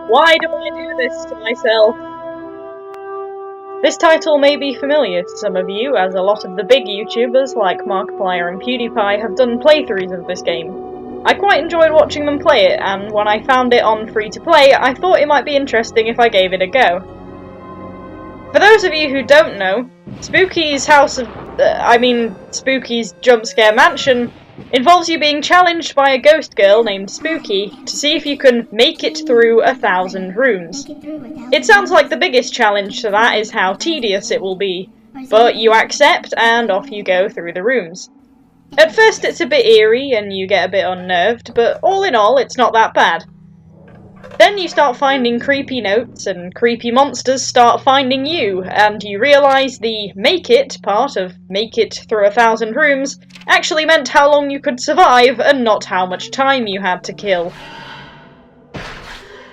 Why do I do this to myself? This title may be familiar to some of you, as a lot of the big YouTubers like Markiplier and PewDiePie have done playthroughs of this game. I quite enjoyed watching them play it, and when I found it on free-to-play, I thought it might be interesting if I gave it a go. For those of you who don't know, Spooky's Spooky's Jumpscare Mansion involves you being challenged by a ghost girl named Spooky to see if you can make it through 1,000 rooms. It sounds like the biggest challenge to that is how tedious it will be, but you accept and off you go through the rooms. At first it's a bit eerie and you get a bit unnerved, but all in all it's not that bad. Then you start finding creepy notes, and creepy monsters start finding you, and you realise the make it part of make it through 1,000 rooms actually meant how long you could survive and not how much time you had to kill.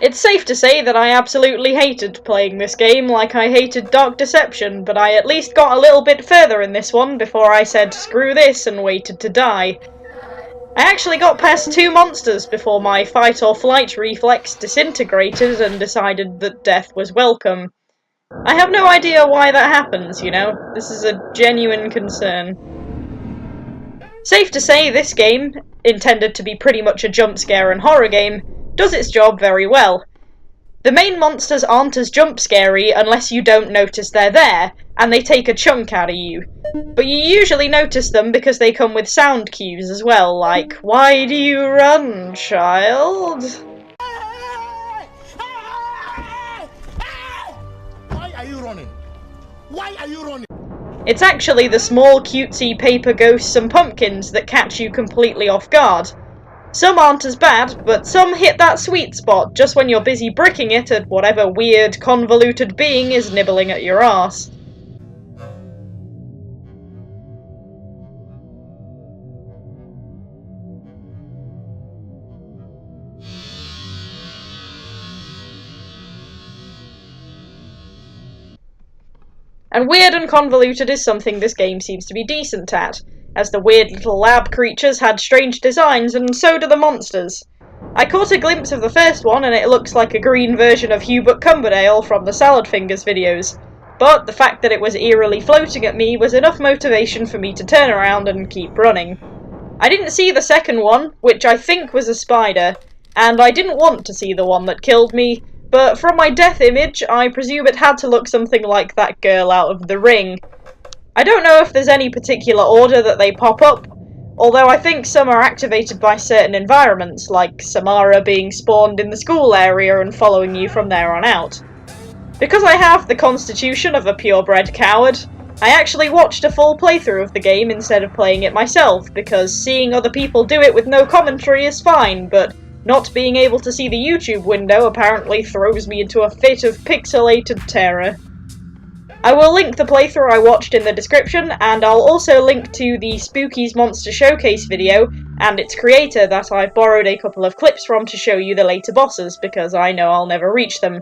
It's safe to say that I absolutely hated playing this game like I hated Dark Deception, but I at least got a little bit further in this one before I said screw this and waited to die. I actually got past 2 monsters before my fight or flight reflex disintegrated and decided that death was welcome. I have no idea why that happens, you know. This is a genuine concern. Safe to say this game, intended to be pretty much a jump scare and horror game, does its job very well. The main monsters aren't as jump scary unless you don't notice they're there, and they take a chunk out of you. But you usually notice them because they come with sound cues as well, like, "Why do you run, child?" Why are you running? Why are you running? It's actually the small cutesy paper ghosts and pumpkins that catch you completely off guard. Some aren't as bad, but some hit that sweet spot just when you're busy bricking it at whatever weird, convoluted being is nibbling at your arse. And weird and convoluted is something this game seems to be decent at, as the weird little lab creatures had strange designs, and so do the monsters. I caught a glimpse of the first one, and it looks like a green version of Hubert Cumberdale from the Salad Fingers videos, but the fact that it was eerily floating at me was enough motivation for me to turn around and keep running. I didn't see the second one, which I think was a spider, and I didn't want to see the one that killed me, but from my death image, I presume it had to look something like that girl out of The Ring. I don't know if there's any particular order that they pop up, although I think some are activated by certain environments, like Samara being spawned in the school area and following you from there on out. Because I have the constitution of a purebred coward, I actually watched a full playthrough of the game instead of playing it myself, because seeing other people do it with no commentary is fine, but not being able to see the YouTube window apparently throws me into a fit of pixelated terror. I will link the playthrough I watched in the description, and I'll also link to the Spooky's Monster Showcase video and its creator that I've borrowed a couple of clips from to show you the later bosses, because I know I'll never reach them.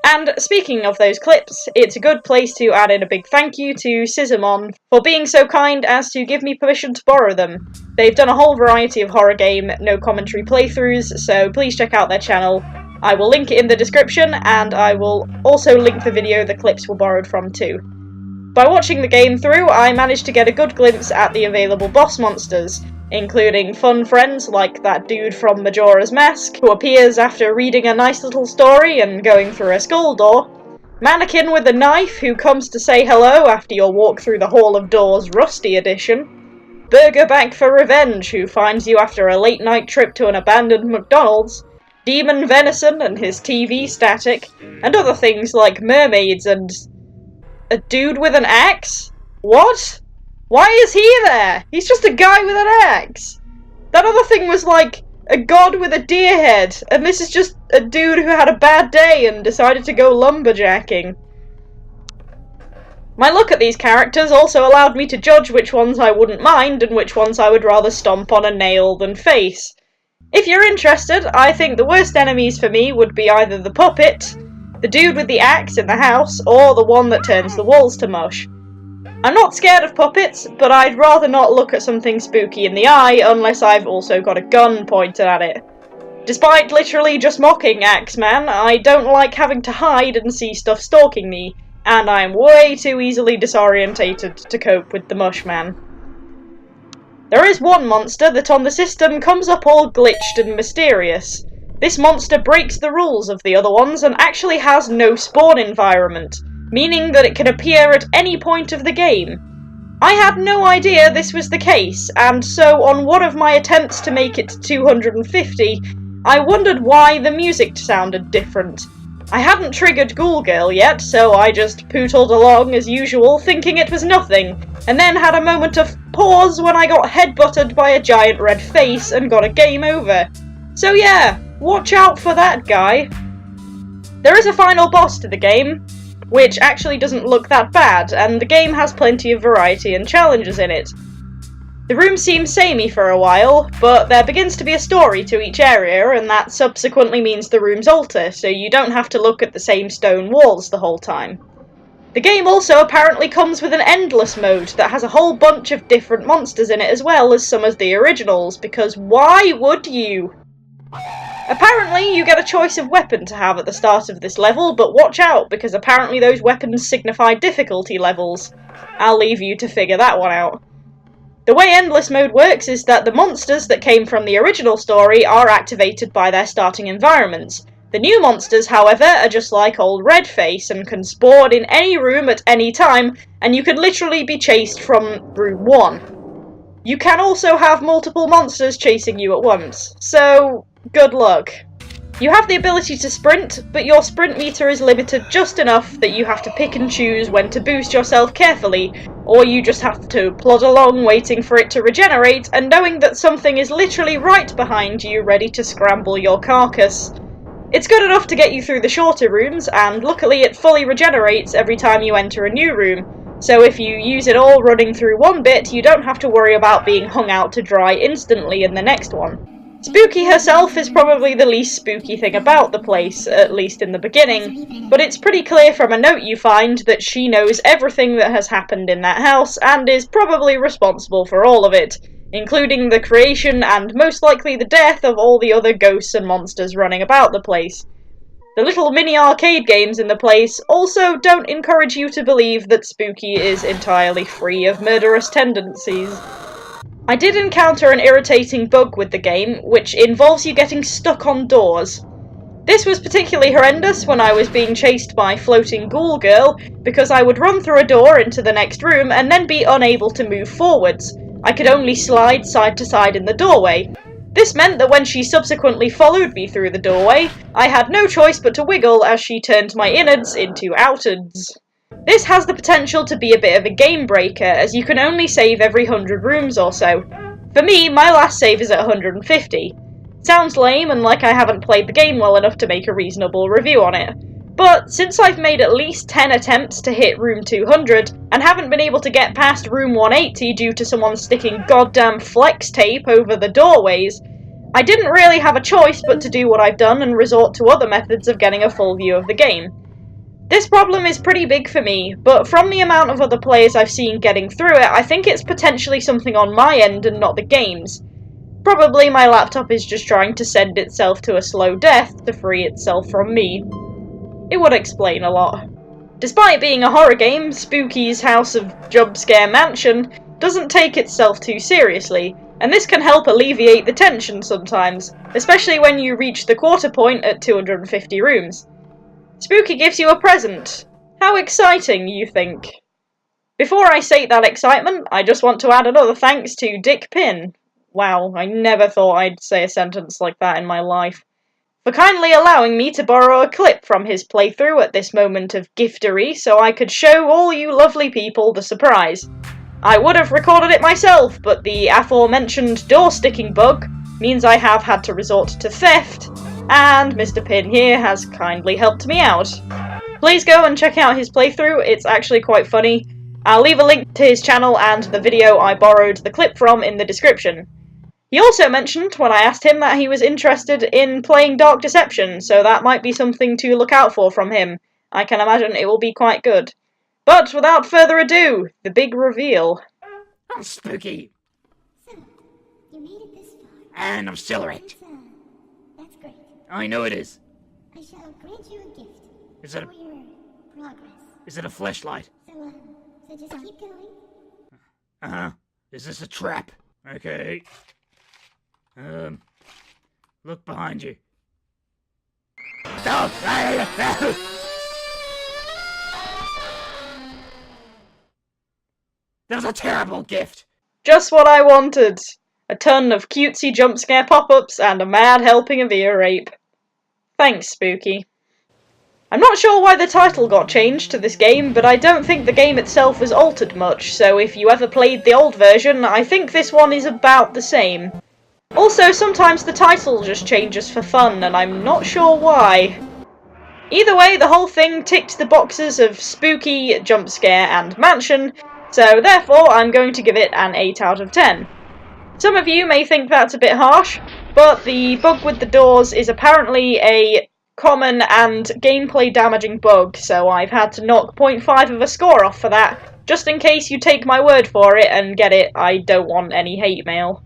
And speaking of those clips, it's a good place to add in a big thank you to Scissormon for being so kind as to give me permission to borrow them. They've done a whole variety of horror game, no commentary playthroughs, so please check out their channel. I will link it in the description, and I will also link the video the clips were borrowed from too. By watching the game through, I managed to get a good glimpse at the available boss monsters, including fun friends like that dude from Majora's Mask, who appears after reading a nice little story and going through a skull door, Mannequin with a knife who comes to say hello after your walk through the Hall of Doors Rusty Edition, Burger Bag for Revenge who finds you after a late night trip to an abandoned McDonald's, Demon Venison and his TV static, and other things like mermaids and a dude with an axe? What? Why is he there? He's just a guy with an axe. That other thing was like a god with a deer head, and this is just a dude who had a bad day and decided to go lumberjacking. My look at these characters also allowed me to judge which ones I wouldn't mind and which ones I would rather stomp on a nail than face. If you're interested, I think the worst enemies for me would be either the puppet, the dude with the axe in the house, or the one that turns the walls to mush. I'm not scared of puppets, but I'd rather not look at something spooky in the eye unless I've also got a gun pointed at it. Despite literally just mocking Axeman, I don't like having to hide and see stuff stalking me, and I am way too easily disorientated to cope with the Mushman. There is one monster that on the system comes up all glitched and mysterious. This monster breaks the rules of the other ones and actually has no spawn environment, meaning that it can appear at any point of the game. I had no idea this was the case, and so on one of my attempts to make it to 250, I wondered why the music sounded different. I hadn't triggered Ghoul Girl yet, so I just pootled along as usual, thinking it was nothing, and then had a moment of pause when I got headbutted by a giant red face and got a game over. So yeah, watch out for that guy. There is a final boss to the game, which actually doesn't look that bad, and the game has plenty of variety and challenges in it. The rooms seem samey for a while, but there begins to be a story to each area, and that subsequently means the rooms alter, so you don't have to look at the same stone walls the whole time. The game also apparently comes with an endless mode that has a whole bunch of different monsters in it as well as some of the originals, because why would you? Apparently you get a choice of weapon to have at the start of this level, but watch out, because apparently those weapons signify difficulty levels. I'll leave you to figure that one out. The way Endless Mode works is that the monsters that came from the original story are activated by their starting environments. The new monsters, however, are just like old Redface and can spawn in any room at any time, and you can literally be chased from room 1. You can also have multiple monsters chasing you at once, so good luck. You have the ability to sprint, but your sprint meter is limited just enough that you have to pick and choose when to boost yourself carefully, or you just have to plod along waiting for it to regenerate and knowing that something is literally right behind you ready to scramble your carcass. It's good enough to get you through the shorter rooms, and luckily it fully regenerates every time you enter a new room, so if you use it all running through one bit, you don't have to worry about being hung out to dry instantly in the next one. Spooky herself is probably the least spooky thing about the place, at least in the beginning, but it's pretty clear from a note you find that she knows everything that has happened in that house and is probably responsible for all of it, including the creation and most likely the death of all the other ghosts and monsters running about the place. The little mini arcade games in the place also don't encourage you to believe that Spooky is entirely free of murderous tendencies. I did encounter an irritating bug with the game, which involves you getting stuck on doors. This was particularly horrendous when I was being chased by Floating Ghoul Girl, because I would run through a door into the next room and then be unable to move forwards. I could only slide side to side in the doorway. This meant that when she subsequently followed me through the doorway, I had no choice but to wiggle as she turned my innards into outards. This has the potential to be a bit of a game breaker, as you can only save every 100 rooms or so. For me, my last save is at 150. Sounds lame and like I haven't played the game well enough to make a reasonable review on it. But since I've made at least 10 attempts to hit room 200, and haven't been able to get past room 180 due to someone sticking goddamn flex tape over the doorways, I didn't really have a choice but to do what I've done and resort to other methods of getting a full view of the game. This problem is pretty big for me, but from the amount of other players I've seen getting through it, I think it's potentially something on my end and not the game's. Probably my laptop is just trying to send itself to a slow death to free itself from me. It would explain a lot. Despite being a horror game, Spooky's House of Jumpscare Mansion doesn't take itself too seriously, and this can help alleviate the tension sometimes, especially when you reach the quarter point at 250 rooms. Spooky gives you a present. How exciting, you think? Before I state that excitement, I just want to add another thanks to Dick Pin. Wow, I never thought I'd say a sentence like that in my life. For kindly allowing me to borrow a clip from his playthrough at this moment of giftery so I could show all you lovely people the surprise. I would have recorded it myself, but the aforementioned door-sticking bug means I have had to resort to theft, and Mr. Pin here has kindly helped me out. Please go and check out his playthrough, it's actually quite funny. I'll leave a link to his channel and the video I borrowed the clip from in the description. He also mentioned when I asked him that he was interested in playing Dark Deception, so that might be something to look out for from him. I can imagine it will be quite good. But without further ado, the big reveal. I'm spooky. So, you made it this far. And I'm still right. That's I know it is. I shall grant you a gift Is it for your progress. a fleshlight? So just keep going. Uh-huh. Is this a trap? Okay. Look behind you. Stop! That was a terrible gift! Just what I wanted. A ton of cutesy jump scare pop-ups and a mad helping of ear rape. Thanks, Spooky. I'm not sure why the title got changed to this game, but I don't think the game itself was altered much, so if you ever played the old version, I think this one is about the same. Also, sometimes the title just changes for fun, and I'm not sure why. Either way, the whole thing ticked the boxes of spooky, jump scare, and mansion, so therefore I'm going to give it an 8 out of 10. Some of you may think that's a bit harsh, but the bug with the doors is apparently a common and gameplay damaging bug, so I've had to knock 0.5 of a score off for that, just in case you take my word for it and get it. I don't want any hate mail.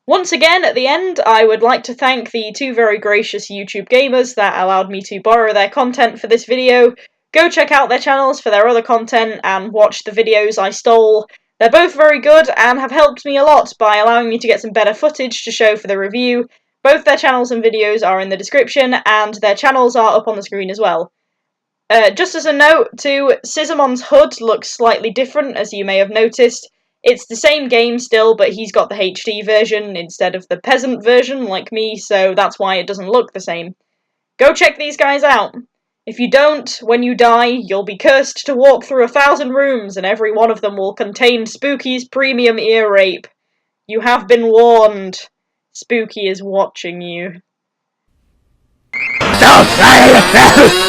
Once again, at the end, I would like to thank the two very gracious YouTube gamers that allowed me to borrow their content for this video. Go check out their channels for their other content and watch the videos I stole. They're both very good and have helped me a lot by allowing me to get some better footage to show for the review. Both their channels and videos are in the description, and their channels are up on the screen as well. Just as a note, too, Scisamon's HUD looks slightly different, as you may have noticed. It's the same game still, but he's got the HD version instead of the peasant version like me, so that's why it doesn't look the same. Go check these guys out. If you don't, when you die, you'll be cursed to walk through 1,000 rooms, and every one of them will contain Spooky's premium ear rape. You have been warned. Spooky is watching you. Stop!